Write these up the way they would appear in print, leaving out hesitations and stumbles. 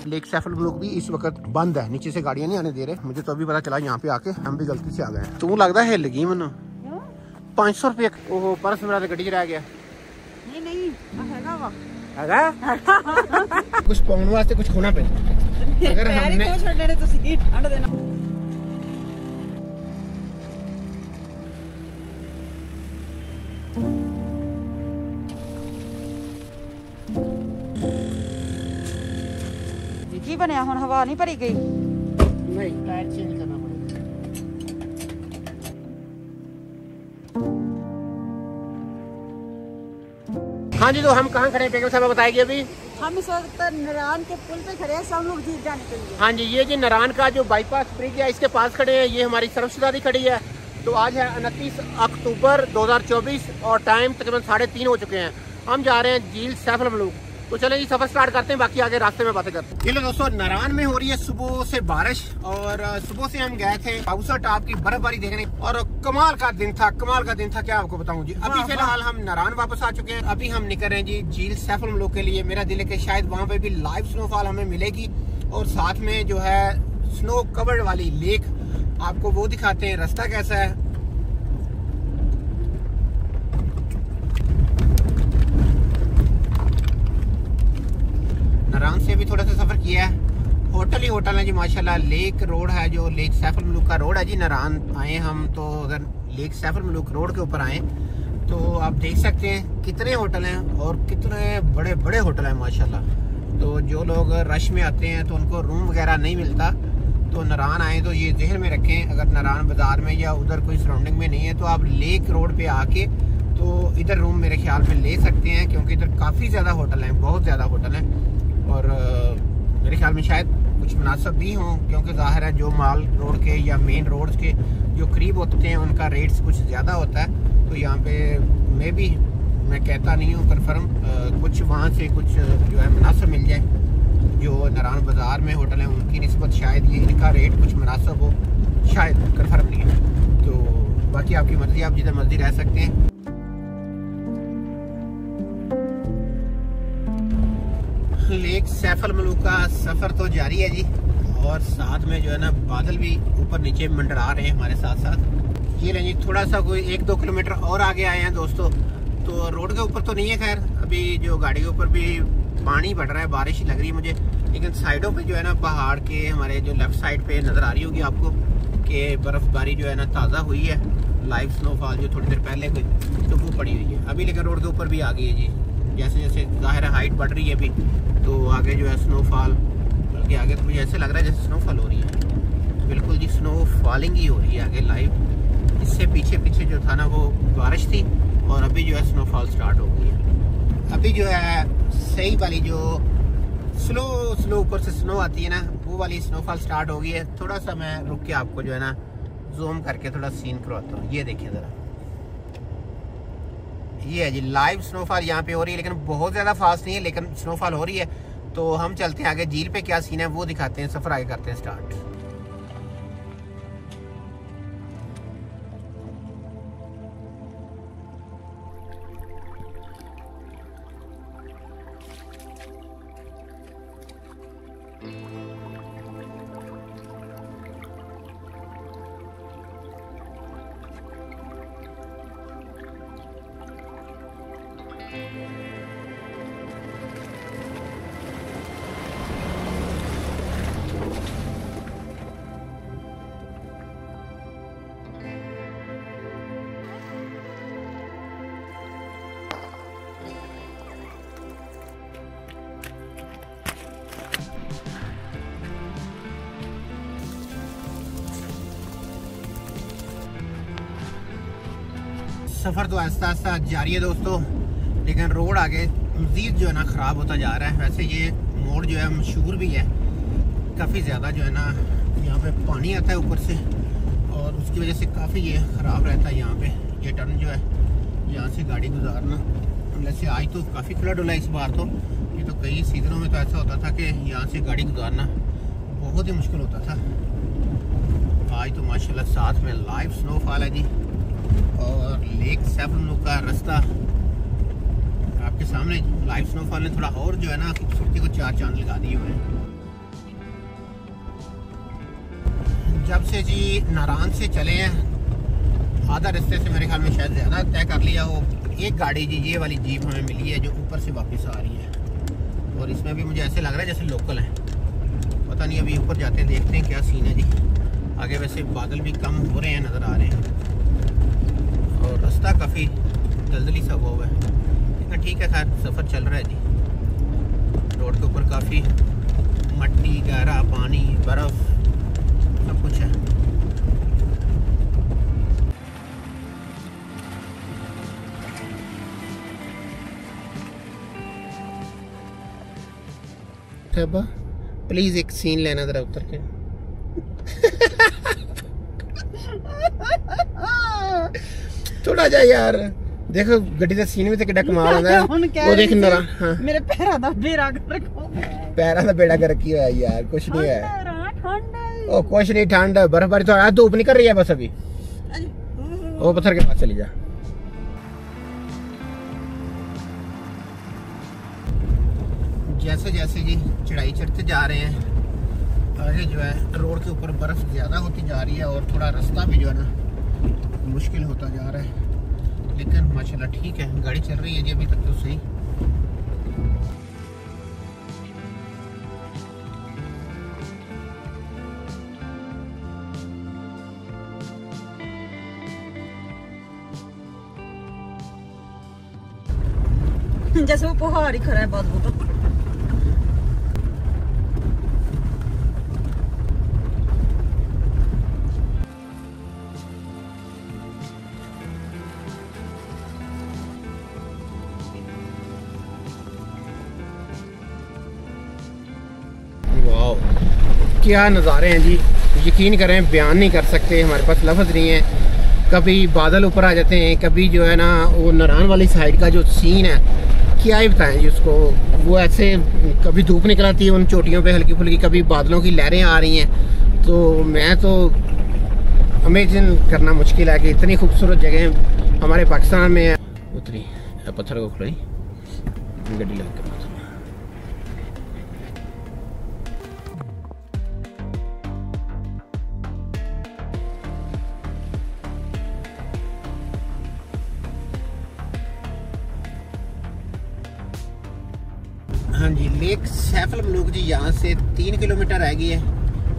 Lake सैफल ब्लूक भी इस वक्त बंद है, नीचे से गाड़ियां नहीं आने दे रहे। मुझे तो अभी पता चला यहाँ पे आके, हम भी गलती से आ गए। तू लगता है लगी मैनू 500 रुपये। ओहो पर्स मेरा गड्डी च रह गया। नहीं कुछ पाने वास्ते कुछ खोना पे अगर हमने की बनया हुण हवा नहीं भरी गई। नहीं टायर चेंज करना पड़ेगा। हाँ जी, तो हम कहाँ खड़े हैं बेगम साहब बताएगी अभी। हम इस वक्त नारायण के पुल पे खड़े हैं सब लोग जीत जाने के लिए। हाँ जी, ये जी नारायण का जो बाईपास ब्रिज है इसके पास खड़े हैं। ये हमारी सर्वशतादी खड़ी है। तो आज है 29 अक्टूबर 2024 और टाइम तकरीबन 3:30 हो चुके हैं। हम जा रहे हैं झील सैफल मलूक। तो चलें जी सफर स्टार्ट करते हैं, बाकी आगे रास्ते में बातें करते हैं। ये लो दोस्तों, नारायण में हो रही है सुबह से बारिश और सुबह से हम गए थे बाबूसर टॉप की बर्फबारी देखने और कमाल का दिन था, कमाल का दिन था, क्या आपको बताऊं जी। अभी फिलहाल हम नारायण वापस आ चुके हैं। अभी हम निकल रहे हैं जी झील सैफल मलूक के लिए। मेरा दिल है कि शायद वहाँ पे भी लाइव स्नोफॉल हमें मिलेगी और साथ में जो है स्नो कवर्ड वाली लेक आपको वो दिखाते हैं, रास्ता कैसा है। नारायण से भी थोड़ा सा सफर किया है। होटल ही होटल है जी माशाल्लाह। लेक रोड है जो लेक सैफल मलूक का रोड है जी। नारायण आए हम तो अगर लेक सैफल मलूक रोड के ऊपर आए तो आप देख सकते हैं कितने होटल हैं और कितने बड़े बड़े होटल हैं माशाल्लाह। तो जो लोग रश में आते हैं तो उनको रूम वगैरह नहीं मिलता, तो नारायण आए तो ये जहन में रखें, अगर नारायण बाजार में या उधर कोई सराउंडिंग में नहीं है तो आप लेक रोड पे आके तो इधर रूम मेरे ख्याल में ले सकते हैं, क्योंकि इधर काफ़ी ज़्यादा होटल हैं, बहुत ज़्यादा होटल हैं। और मेरे ख्याल में शायद कुछ मुनासिब भी हों, क्योंकि ज़ाहिर है जो माल रोड के या मेन रोड के जो करीब होते हैं उनका रेट्स कुछ ज़्यादा होता है। तो यहाँ पे मैं कहता नहीं हूँ कन्फर्म, कुछ वहाँ से कुछ जो है मुनासिब मिल जाए। जो नारायण बाज़ार में होटल हैं उनकी निस्बत शायद ये इनका रेट कुछ मुनासिब हो, शायद कन्फर्म नहीं है। तो बाकी आपकी मर्ज़ी, आप जिधर मर्ज़ी रह सकते हैं। लेक सैफल मलूक का सफर तो जारी है जी और साथ में जो है ना बादल भी ऊपर नीचे मंडरा रहे हैं हमारे साथ साथ। ये लें जी थोड़ा सा कोई 1-2 किलोमीटर और आगे आए हैं दोस्तों। तो रोड के ऊपर तो नहीं है खैर, अभी जो गाड़ी के ऊपर भी पानी बढ़ रहा है, बारिश लग रही है मुझे, लेकिन साइडों पे जो है ना पहाड़ के हमारे जो लेफ्ट साइड पे नज़र आ रही होगी आपको कि बर्फबारी जो है ना ताज़ा हुई है। लाइव स्नोफॉल जो थोड़ी देर पहले तो वो पड़ी हुई है अभी, लेकिन रोड के ऊपर भी आ गई है जी। जैसे जैसे ज़ाहिर हाइट बढ़ रही है अभी तो आगे जो है स्नोफॉल, बल्कि आगे तो मुझे ऐसे लग रहा है जैसे स्नोफॉल हो रही है। बिल्कुल जी स्नो फॉलिंग ही हो रही है आगे लाइव। इससे पीछे जो था ना वो बारिश थी और अभी जो है स्नोफॉल स्टार्ट हो गई है। अभी जो है सही वाली जो स्लो ऊपर से स्नो आती है ना वो वाली स्नोफॉल स्टार्ट हो गई है। थोड़ा सा मैं रुक के आपको जो है ना जूम करके थोड़ा सीन करवाता हूँ। ये देखिए ज़रा, ये है जी लाइव स्नोफॉल यहाँ पे हो रही है, लेकिन बहुत ज़्यादा फास्ट नहीं है, लेकिन स्नोफॉल हो रही है। तो हम चलते हैं आगे, झील पे क्या सीन है वो दिखाते हैं, सफ़र आगे करते हैं स्टार्ट। सफ़र तो आहिस्ता आहिस्ता जारी है दोस्तों, लेकिन रोड आगे मज़ीद जो है ना ख़राब होता जा रहा है। वैसे ये मोड़ जो है मशहूर भी है, काफ़ी ज़्यादा जो है ना यहाँ पे पानी आता है ऊपर से और उसकी वजह से काफ़ी ये ख़राब रहता है। यहाँ पे ये टर्न जो है यहाँ से गाड़ी गुजारना, वैसे आज तो काफ़ी खुला डुला इस बार तो, ये तो कई सीजनों में तो ऐसा होता था कि यहाँ से गाड़ी गुजारना बहुत ही मुश्किल होता था। आज तो माशाल्लाह साथ में लाइव स्नोफॉल है जी और लेक सैफल मलूक का रास्ता आपके सामने। लाइव स्नोफॉल ने थोड़ा और जो है ना खूबसूरती को चार चांद लगा दिए हुए हैं। जब से जी नारायण से चले हैं आधा रास्ते से मेरे ख्याल में शायद ज़्यादा तय कर लिया। वो एक गाड़ी जी ये वाली जीप हमें मिली है जो ऊपर से वापस आ रही है और इसमें भी मुझे ऐसे लग रहा है जैसे लोकल है। पता नहीं, अभी ऊपर जाते हैं देखते हैं क्या सीन है जी। आगे वैसे बादल भी कम हो रहे हैं, नज़र आ रहे हैं और रास्ता काफ़ी दलदली सा हुआ है, लेकिन ठीक है। खैर सफ़र चल रहा है जी। रोड के ऊपर काफ़ी मट्टी, गहरा पानी, बर्फ़ सब कुछ है। प्लीज एक सीन लेना जरा उतर के। थोड़ा जा यार, देखो गड्डी का सीन भी तो कितना कमाल होता है। वो देख नरा, हाँ। मेरे पैरों का बेड़ा गर्क हो गया। पैरों का बेड़ा गर्क है यार, कुछ नहीं है। ओ कुछ नहीं, ठंड बर्फबारी तो आज धूप निकल रही है बस अभी। वो पत्थर के पास चली जा। जैसे जैसे जी चढ़ाई चढ़ते जा रहे हैं आगे जो है रोड के ऊपर बर्फ ज़्यादा होती जा रही है और थोड़ा रास्ता भी जो है ना मुश्किल होता जा रहा है, लेकिन माशाल्लाह ठीक है, गाड़ी चल रही है जी अभी तक तो सही। जैसे वो पहाड़ ही खड़ा है बहुत वो तो। क्या नज़ारे हैं जी, यकीन करें बयान नहीं कर सकते, हमारे पास लफ्ज़ नहीं है। कभी बादल ऊपर आ जाते हैं, कभी जो है ना वो नारायण वाली साइड का जो सीन है क्या ही बताएं जी उसको। वो ऐसे कभी धूप निकल आती है उन चोटियों पे हल्की फुल्की, कभी बादलों की लहरें आ रही हैं। तो मैं तो इमेजिन करना मुश्किल है कि इतनी खूबसूरत जगह हमारे पाकिस्तान में है। उतरी पत्थर को खुलाई गड्डी लग के हाँ जी। लेक सैफ अल मलूक जी यहाँ से 3 किलोमीटर रह गई है।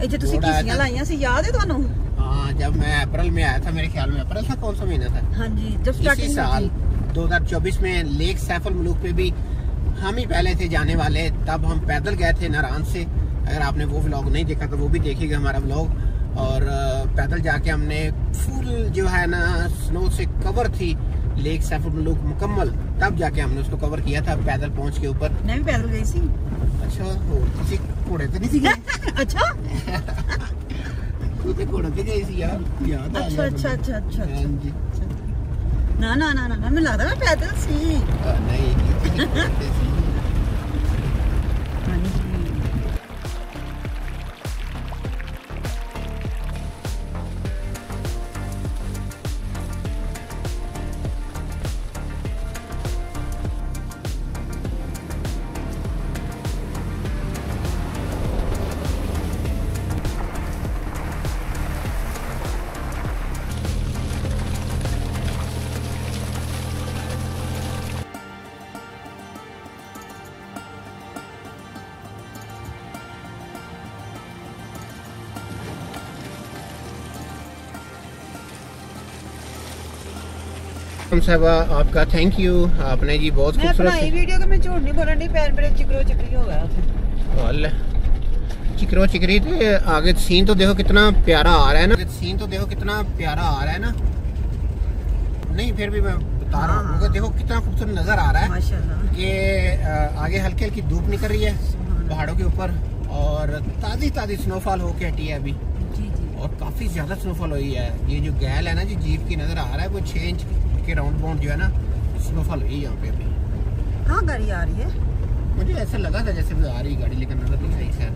ਇੱਥੇ ਤੁਸੀਂ ਕੀਸੀਆਂ ਲਾਈਆਂ ਸੀ, याद है ਤੁਹਾਨੂੰ? हाँ, जब मैं अप्रैल में आया था, मेरे ख्याल में अप्रैल था, कौन सा महीना था? हाँ जी, जब स्टार्टिंग इसी साल 2024 में लेक सैफ अल मलूक पे भी हम ही पहले थे जाने वाले। तब हम पैदल गए थे नारायण से। अगर आपने वो व्लॉग नहीं देखा तो वो भी देखिएगा हमारा व्लॉग। और पैदल जाके हमने फुल जो है ना स्नो से कवर थी लेक सैफ अल मलूक मुकम्मल, तब जाके हमने उसको कवर किया था पैदल पहुंच के ऊपर। मैं भी पैदल गई थी। अच्छा, हो किसी घोड़े पे नहीं थी? अच्छा खुद घोड़े पे गई थी यार, याद आ गया। अच्छा अच्छा अच्छा अच्छा हाँ जी। ना ना ना ना मैं लगता मैं पैदल सी। नहीं साहबा आपका थैंक यू, आपने जी बहुत खूबसूरत वीडियो के मैं झूठ नहीं बोला, नहीं पैर मेरे चिकरो चिकरी हो गया। चिकरो चिकरी थे। आगे सीन तो देखो कितना प्यारा आ रहा है ना, सीन तो देखो कितना प्यारा आ रहा है ना। नहीं फिर भी मैं बता रहा हूँ, देखो कितना खूबसूरत नजर आ रहा है माशाल्लाह। कि आगे हल्की हल्की धूप निकल रही है पहाड़ों के ऊपर और ताज़ी ताज़ी स्नोफॉल होके हटी है अभी और काफ़ी ज़्यादा स्नोफॉल हुई है। ये जो गैल है ना जी जीप की नज़र आ रहा है वो 6 इंच के राउंड बाउंड जो है ना स्नोफॉल हुई है यहाँ पे अभी। हाँ गाड़ी आ रही है, मुझे ऐसा लगा था जैसे वो आ रही गाड़ी, लेकिन नजर नहीं आई खैर।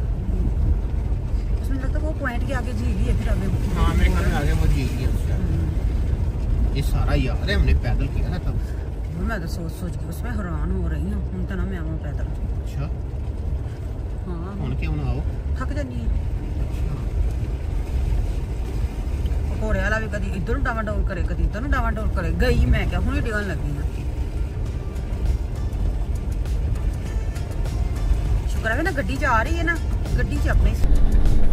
उसमें लगता है वो पॉइंट के आगे झील ही है फिर आगे। हाँ मेरे ख्याल में आगे वो झील ही है उसका। ये सारा याद है, हमने पैदल किया था तब। मैं तो सोच सोच के उसमें हैरान हो रही हूँ। हम तो ना मैं आऊँ पैदल। अच्छा हाँ ਹੁਣ ਕਿਉਂ ਨਾ ਆਓ? थक जानी है। भी कभी इधर डावाडोल करे, कभी इधर डावाडोल करे। गई मैं क्या हुणे डिगन लगी ना। शुक्र है ना गड्डी च आ रही है ना, गड्डी च अपने।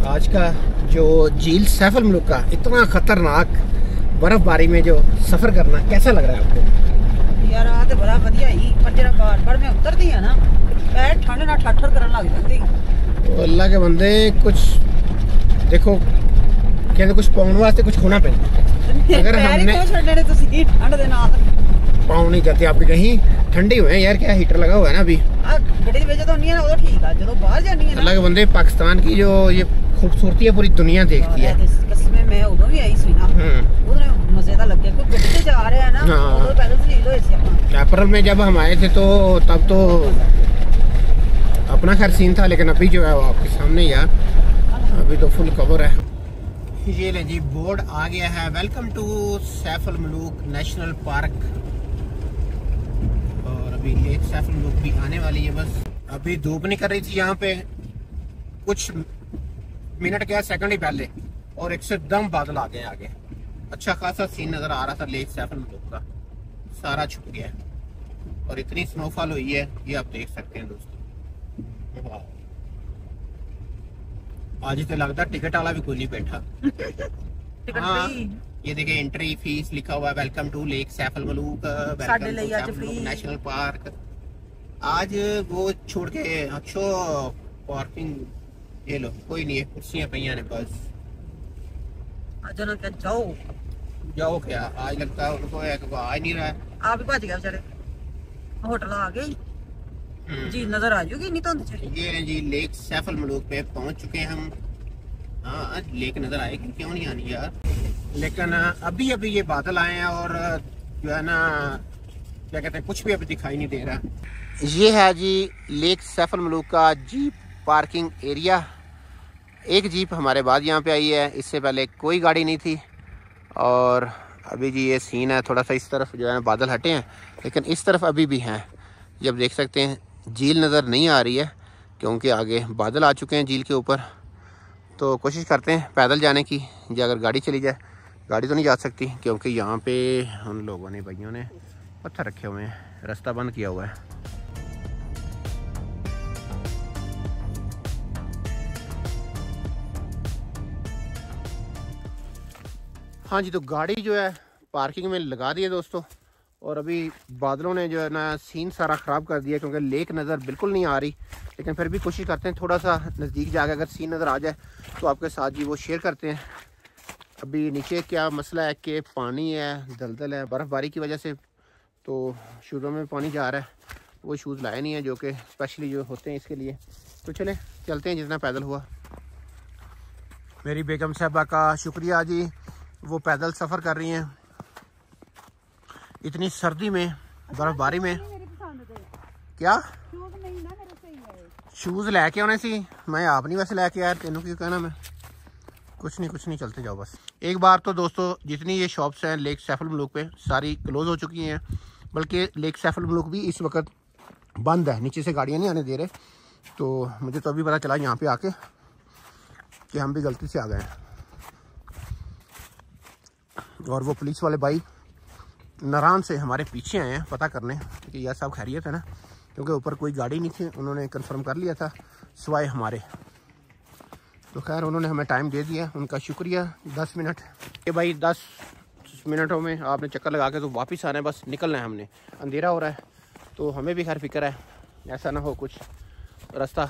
आज का जो झील सैफ अल मलूक का इतना खतरनाक बर्फबारी में जो सफर करना कैसा लग रहा है आपको? यार आ तो बड़ा वधिया ही, पर जरा बार-बार मैं उतरदी है ना पैर ठंड ना ठठर करन लग जांदे। अल्लाह के बंदे कुछ देखो कहते कुछ पाउन वास्ते कुछ खोना पैंदा। अगर हमने छड़ने तुसी ठंड दे नाल पाउन नहीं जाते आपके कहीं ठंडी हुए यार, क्या हीटर लगा हुआ है ना अभी। गड्डी दी वजह तो नहीं है ना, वो ठीक है। जो बाहर जानी है ना अल्लाह के बंदे पाकिस्तान की जो ये खूबसूरती है पूरी दुनिया देखती है। कसम मैं उधर भी आई सी ना, उधर मजे दा लगे कोई गड्डी से जा रहे हैं ना, उधर पैदल से लो ऐसे अपना। अप्रैल में जब हम आए थे तो तब तो अपना खैर सीन था, लेकिन अभी जो है वो आपके सामने ही है, अभी तो फुल कवर है। ये ले जी बोर्ड आ गया है, welcome to Saif al Malook national park. और अभी लेक सैफ अल मलूक भी आने वाली है। बस अभी धूप नहीं कर रही थी यहाँ पे कुछ मिनट क्या सेकंड ही पहले, और एकदम बादल आ गए आगे। अच्छा खासा सीन नजर आ रहा था लेक सैफ अल मलूक का, सारा छुप गया है और इतनी स्नोफॉल हुई है ये आप देख सकते हैं दोस्तों। आज तो लगता टिकट वाला भी कोई नहीं बैठा। हाँ, ये देखिए एंट्री फीस लिखा हुआ है, welcome to lake Saif al Malook national park. आज वो छोड़ के अच्छो पार्किंग ये लो, कोई नहीं है, कुर्सियां पई ने बस। जाओ जाओ क्या आज लगता है उनको आ ही नहीं रहा है। आप ही भज गया बेचारे, होटल आ गए जी, नजर आ जाएगी नहीं तो। ये जी लेक सैफ अल मलूक पे पहुंच चुके हैं हम। हाँ लेक नजर आएगी, क्यों नहीं आनी यार। लेकिन अभी अभी ये बादल आए हैं और जो है ना क्या कहते हैं कुछ भी अभी दिखाई नहीं दे रहा। ये है जी लेक सैफ अल मलूक का जीप पार्किंग एरिया। एक जीप हमारे बाद यहाँ पे आई है, इससे पहले कोई गाड़ी नहीं थी। और अभी जी ये सीन है, थोड़ा सा इस तरफ जो है बादल हटे हैं, लेकिन इस तरफ अभी भी हैं। जब देख सकते हैं झील नज़र नहीं आ रही है क्योंकि आगे बादल आ चुके हैं झील के ऊपर। तो कोशिश करते हैं पैदल जाने की, या अगर गाड़ी चली जाए। गाड़ी तो नहीं जा सकती क्योंकि यहाँ पे उन लोगों ने भाइयों ने पत्थर रखे हुए हैं, रास्ता बंद किया हुआ है। हाँ जी, तो गाड़ी जो है पार्किंग में लगा दी है दोस्तों। और अभी बादलों ने जो है ना सीन सारा ख़राब कर दिया क्योंकि लेक नज़र बिल्कुल नहीं आ रही। लेकिन फिर भी कोशिश करते हैं थोड़ा सा नज़दीक जाकर अगर सीन नज़र आ जाए तो आपके साथ जी वो शेयर करते हैं। अभी नीचे क्या मसला है कि पानी है, दलदल है बर्फ़बारी की वजह से, तो शूज़ों में पानी जा रहा है। वो शूज़ लाए नहीं है जो कि स्पेशली जो होते हैं इसके लिए। तो चलें चलते हैं जितना पैदल हुआ। मेरी बेगम साहबा का शुक्रिया जी, वो पैदल सफ़र कर रही हैं इतनी सर्दी में बर्फबारी में। क्या शूज़ लैके आने सी, मैं आप नहीं वैसे लैके आया, तेनों क्यों कहना मैं। कुछ नहीं चलते जाओ बस। एक बार तो दोस्तों जितनी ये शॉप्स हैं लेक सैफ अल मलूक पे सारी क्लोज़ हो चुकी हैं, बल्कि लेक सैफ अल मलूक भी इस वक्त बंद है, नीचे से गाड़ियाँ नहीं आने दे रहे। तो मुझे तो अभी पता चला यहाँ पे आके कि हम भी गलती से आ गए हैं। और वो पुलिस वाले भाई नारान से हमारे पीछे आए हैं पता करने कि यह सब खैरियत है ना, क्योंकि ऊपर कोई गाड़ी नहीं थी, उन्होंने कंफर्म कर लिया था सिवाय हमारे। तो खैर उन्होंने हमें टाइम दे दिया, उनका शुक्रिया। 10 मिनट ये भाई 10 मिनटों में आपने चक्कर लगा के तो वापस आना है, बस निकलना है हमने। अंधेरा हो रहा है तो हमें भी खैर फिक्र है ऐसा ना हो कुछ रास्ता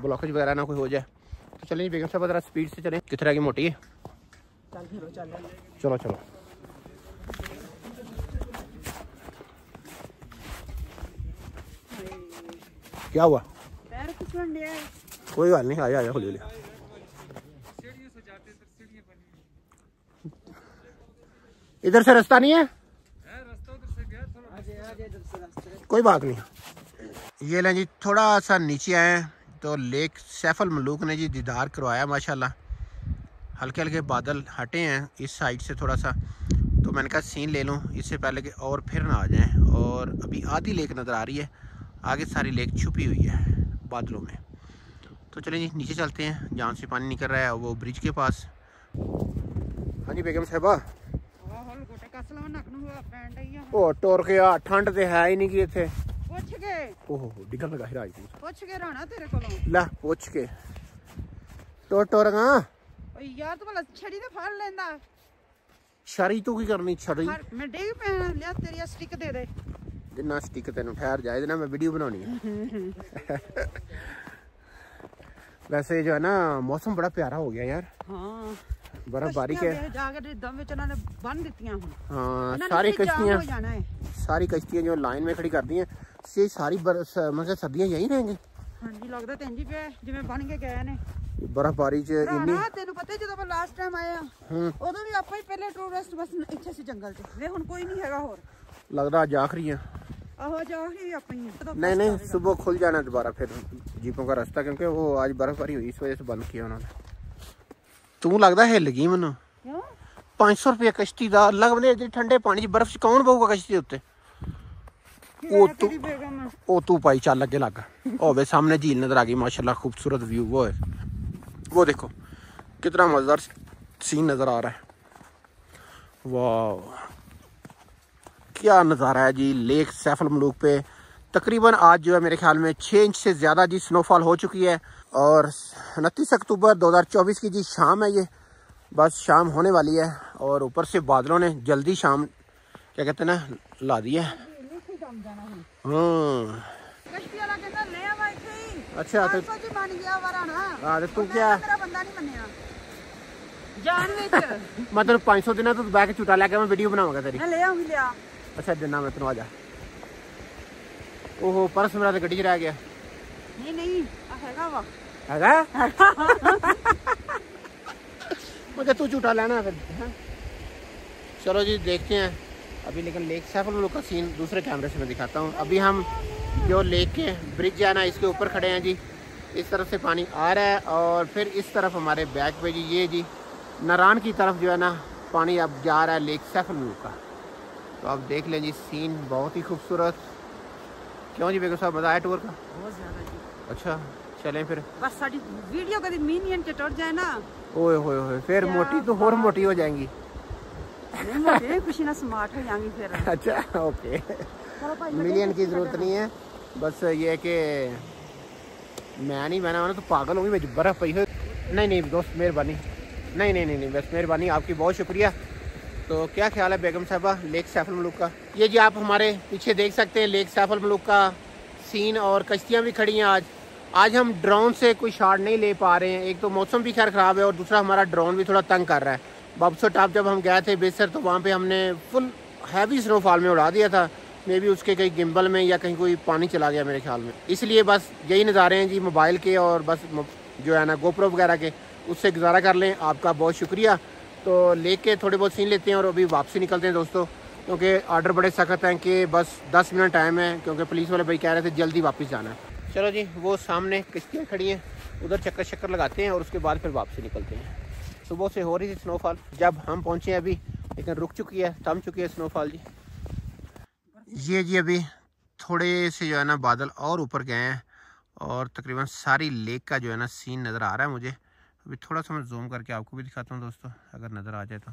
ब्लॉकेज वगैरह ना कोई हो जाए। तो चलिए बेगम साहब ज़रा स्पीड से चलें। कितना की मोटी है, चलो चलो। क्या हुआ? कोई बात नहीं, आया आया खोलिए। इधर से रास्ता नहीं है, कोई बात नहीं। ये लें जी थोड़ा सा नीचे आए तो लेक सैफ अल मलूक ने जी दीदार करवाया माशाल्लाह। हल्के हल्के बादल हटे हैं इस साइड से थोड़ा सा, तो मैंने कहा सीन ले लूँ इससे पहले कि और फिर ना आ जाएं। और अभी आधी लेक नज़र आ रही है, आगे सारी लेक छुपी हुई है बादलों में। तो चलिए नीचे चलते हैं, जहाँ से पानी निकल रहा है वो ब्रिज के पास। हाँ जी बेगम साहबा ओ टोर के आ ठंड ते है ही नहीं कि इत्थे पुछ के ओहो डिगन लगा ही राज पुछ के राणा तेरे कोलों ला पुछ के टोरगा ओ यार तू भला छड़ी ते फड़ लेंदा छड़ी तू की करनी छड़ी मैं डेग पे लिया तेरी स्टिक दे दे जिन्ना स्टिक तेन ठहर जाए ना मैं वीडियो बनानी है वैसे जो है ना मौसम बड़ा प्यारा हो गया यार हाँ बर्फबारी के जाके दम विच उन्होंने बन दित्तियां हाँ सारी कश्तियां जो लाइन में खड़ी कर दी हैं से सारी मतलब सर्दियां यही रहेंगी हाँ जी लगदा ते इंज पे जिवें बन के गए ने बर्फबारी च इन्नी तेनू पता जदों मैं लास्ट टाइम आया उदों भी ਆਪਾਂ ਹੀ ਪਹਿਲੇ ਟੂਰਿਸਟ ਬਸ ਇੱਥੇ ਸੀ ਜੰਗਲ 'ਚ ਵੇ ਹੁਣ ਕੋਈ नहीं हैगा ਹੋਰ लगदा आज आखिरी है आहो जा ही ਆਪਾਂ ही नहीं सुबह खुल जाना दोबारा फिर जीपों का रास्ता क्योंकि वो आज बर्फबारी हुई इस वजह से बंद किया उन्होंने तू लगदा हिल गई मैनू 500 रुपया कश्ती दा अलग बने ठंडे पानी च बर्फ च कौन बहूगा कश्ती उत्ते ओ तू पाई चल अगे लग होवे सामने झील नजर आ गई माशाल्लाह खूबसूरत व्यू वो देखो कितना मजेदार सीन नजर आ रहा है वाह क्या नज़ारा है जी लेक सैफ अल मलूक पे तकरीबन आज जो है मेरे ख्याल में 6 इंच से ज़्यादा जी स्नोफॉल हो चुकी है और 29 अक्टूबर 2024 की जी शाम है ये बस शाम होने वाली है और ऊपर से बादलों ने जल्दी शाम क्या कहते हैं ना ला दी है अच्छा तो तू क्या मैं तेन 500 देना तू बैग झूठा लैके मैं वीडियो बनाऊंगा तेरी अच्छा देना मैं तेन आजा ओहो पर्स मेरा तो गड्डी च रह गया नहीं मगर तू झूठा लेना फिर चलो जी देखते हैं अभी लेकिन लेक सैफ अल मलूक का सीन दूसरे कैमरे से मैं दिखाता हूँ अभी हम जो लेक के ब्रिज है ना इसके ऊपर खड़े हैं जी इस तरफ से पानी आ रहा है और फिर इस तरफ हमारे बैक पे जी ये जी नारान की तरफ जो है ना पानी अब जा रहा है लेक सैफ अल मलूक का तो आप देख लें जी सीन बहुत ही खूबसूरत क्यों जी बेगम साहब बताया टूर का बहुत ज्यादा जी अच्छा चलें फिर बस साडी वीडियो कभी मिलियन च टुट जाए ना ओए होए होए फिर मोटी तो और मोटी हो जाएंगी नहीं कुछ ना स्मार्ट हो जाएंगी फिर अच्छा ओके मिलियन की जरूरत नहीं है बस ये कि मैं नहीं बना तो पागल होंगी मुझे बर्फ पई हो नहीं दोस्त मेहरबानी नहीं बस मेहरबानी आपकी बहुत शुक्रिया तो क्या ख्याल है बेगम साहबा लेक सैफ अल मलूक का ये जी आप हमारे पीछे देख सकते हैं लेक सैफ अल मलूक का सीन और कश्तियाँ भी खड़ी हैं आज हम ड्रोन से कोई शॉट नहीं ले पा रहे हैं एक तो मौसम भी खैर ख़राब है और दूसरा हमारा ड्रोन भी थोड़ा तंग कर रहा है बाबसो टॉप जब हम गए थे बेसर तो वहाँ पे हमने फुल हैवी स्नोफॉल में उड़ा दिया था मे भी उसके कहीं गिम्बल में या कहीं कोई पानी चला गया मेरे ख्याल में इसलिए बस यही नज़ारे हैं जी मोबाइल के और बस जो है ना गोप्रो वगैरह के उससे गुजारा कर लें आपका बहुत शुक्रिया तो लेके थोड़े बहुत सीन लेते हैं और अभी वापसी निकलते हैं दोस्तों क्योंकि ऑर्डर बड़े सख्त हैं कि बस 10 मिनट टाइम है क्योंकि पुलिस वाले भाई कह रहे थे जल्दी वापस जाना है चलो जी वो सामने कश्तियाँ खड़ी हैं उधर चक्कर लगाते हैं और उसके बाद फिर वापसी निकलते हैं सुबह से हो रही थी स्नोफॉल जब हम पहुँचे अभी लेकिन रुक चुकी है थम चुकी है स्नोफॉल जी ये जी अभी थोड़े से जो है ना बादल और ऊपर गए हैं और तकरीबन सारी लेक का जो है ना सीन नज़र आ रहा है मुझे अभी थोड़ा सा मैं जूम करके आपको भी दिखाता हूँ दोस्तों अगर नज़र आ जाए तो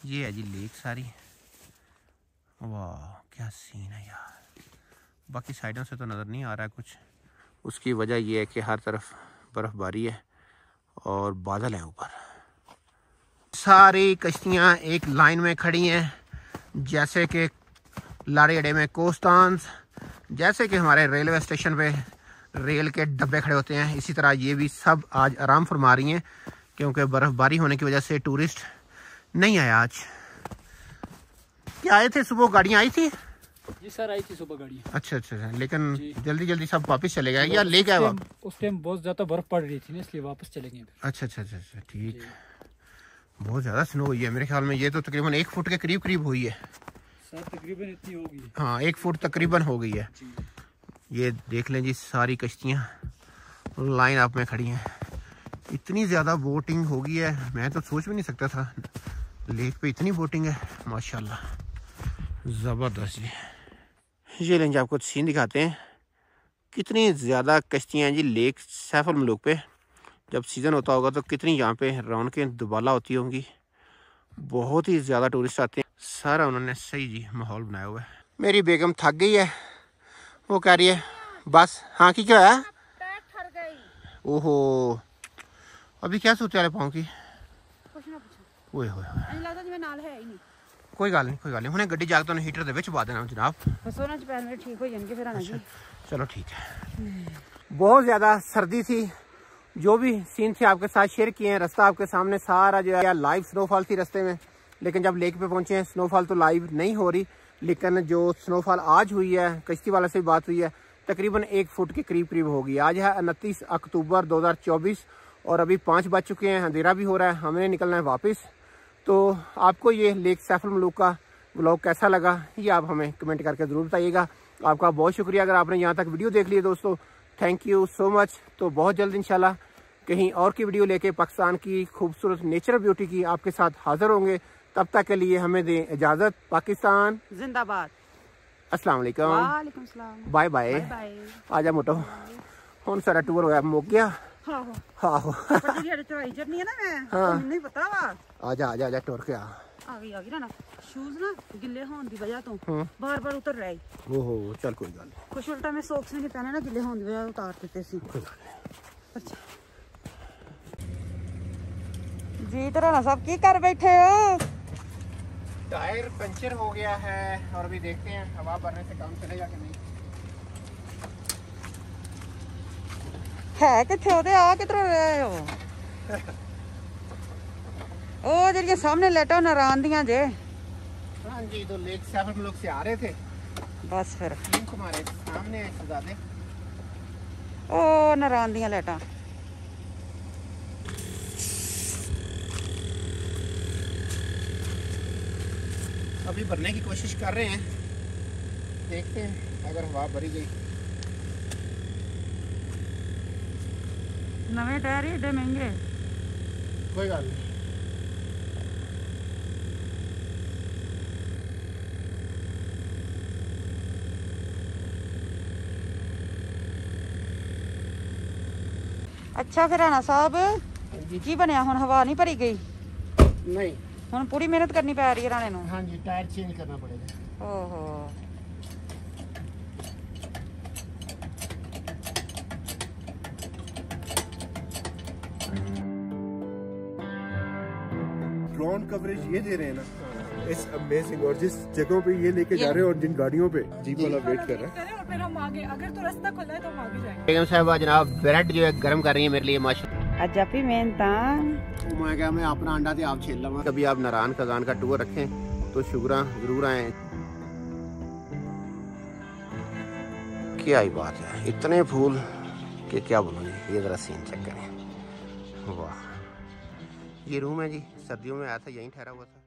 ये है जी लेक सारी वाह क्या सीन है यार बाकी साइडों से तो नज़र नहीं आ रहा है कुछ उसकी वजह ये है कि हर तरफ बर्फ़बारी है और बादल हैं ऊपर सारी कश्तियाँ एक लाइन में खड़ी हैं जैसे कि लाड़ी अड्डे में कोस्तान्स जैसे कि हमारे रेलवे स्टेशन पे रेल के डब्बे खड़े होते हैं इसी तरह ये भी सब आज आराम फरमा रही हैं क्योंकि बर्फ़बारी होने की वजह से टूरिस्ट नहीं आया आज क्या आए थे सुबह गाड़ियाँ आई थी जी सर आई थी सुबह गाड़ी अच्छा लेकिन जल्दी सब वापस चले गए या ले गए उस टाइम बहुत ज़्यादा बर्फ़ पड़ रही थी ना इसलिए वापस चले गए अच्छा ठीक बहुत ज़्यादा स्नो हुई है मेरे ख्याल में ये तो तकरीबन 1 फुट के करीब हुई है सर तकरीबन इतनी होगी हाँ 1 फुट तकरीबन हो गई है ये देख लें जी सारी कश्तियाँ लाइन अप में खड़ी हैं इतनी ज़्यादा बोटिंग हो गई है मैं तो सोच भी नहीं सकता था लेक पे इतनी बोटिंग है माशाल्लाह ज़बरदस्त जी ये लेंगे आपको सीन दिखाते हैं कितनी ज़्यादा कश्तियाँ हैं जी लेक सैफ अल मलूक पे जब सीज़न होता होगा तो कितनी यहाँ पे रौनकें दुबाला होती होंगी बहुत ही ज़्यादा टूरिस्ट आते हैं। सारा उन्होंने सही जी माहौल बनाया हुआ है। मेरी बेगम थक गई है, वो कह रही है बस। हाँ की क्या है? ओहो, अभी क्या सोचा है पाँव की? कोई गल नहीं हुणे गड्डी जाके तुहानूं हीटर दे विच पा देना जनाब। चलो ठीक है। बहुत ज़्यादा सर्दी थी, जो भी सीन थे आपके साथ शेयर किए हैं। रास्ता आपके सामने सारा जो है लाइव स्नोफॉल थी रास्ते में, लेकिन जब लेक पे पहुंचे हैं स्नोफॉल तो लाइव नहीं हो रही, लेकिन जो स्नोफॉल आज हुई है कश्ती वाला से बात हुई है तकरीबन 1 फुट के करीब होगी। आज है 29 अक्टूबर 2024 और अभी 5 बज चुके हैं, अंधेरा भी हो रहा है, हमें निकलना है वापस। तो आपको ये लेक सैफ अल मलूक का व्लॉग कैसा लगा ये आप हमें कमेंट करके ज़रूर बताइएगा। आपका बहुत शुक्रिया अगर आपने यहाँ तक वीडियो देख ली दोस्तों, थैंक यू सो मच। तो बहुत जल्द इंशाल्लाह कहीं और की वीडियो लेके पाकिस्तान की खूबसूरत नेचर ब्यूटी की आपके साथ हाजिर होंगे। तब तक के लिए हमें दें इजाज़त। पाकिस्तान जिंदाबाद। अस्सलाम वालेकुम, बाय बाय। आजा मोटो, हुण सारा टूर होया मुक गया। आजा टुर के आ गई ना शूज ना गिले होने की वजह तो बार-बार उतर रहे। ओहो चल कोई गल नहीं, कुछ उल्टा मैं सॉक्स नहीं पहने ना गिले होने की वजह उतार देते सी। अच्छा जी तरह ना सब की कर बैठे हो? टायर पंचर हो गया है और अभी देखते हैं हवा भरने से काम चलेगा कि नहीं। है किथे ओदे आ किधर रहे हो? ओ जरिए सामने लेटो नारायण दियां जे। हां जी, तो लेक सैफ अल मलूक से आ रहे थे बस, फिर हमारे सामने शहजादे ओ नारायण दियां लेटा। अभी भरने की कोशिश कर रहे हैं, देखते हैं अगर हवा भरी गई। नवे टायर ही एडे महंगे, कोई गल नहीं। अच्छा फिर राणा साहब की बनया हुण? हवा नहीं भरी गई? नहीं, हुण पूरी मेहनत करनी पै रही है राणे नूं। हाँ जी, टायर चेंज करना पड़ेगा। ओहो ड्रोन कवरेज ये दे रहे हैं ना, इस अमेजिंग। और जिस जगहों पे ये लेके जा रहे हैं और जिन गाड़ियों पे जीप वाला वेट कर रहा है और फिर हम आगे, अगर तो रास्ता खुला है तो हम आगे जाएंगे। बेगम साहबा जनाब ब्रेड जो है गर्म कर रही है मेरे लिए माशा। अच्छा भी मेहनता मैं क्या, मैं अपना अंडा तो आप छील लूंगा। कभी आप नारायण खगान का टूर रखें तो शुगरा जरूर आए। क्या ही बात है, इतने फूल कि क्या बोलूँगी। ये जरा सीन चेक करें, वाह। ये रूम है जी, सर्दियों में आया था यहीं ठहरा हुआ था।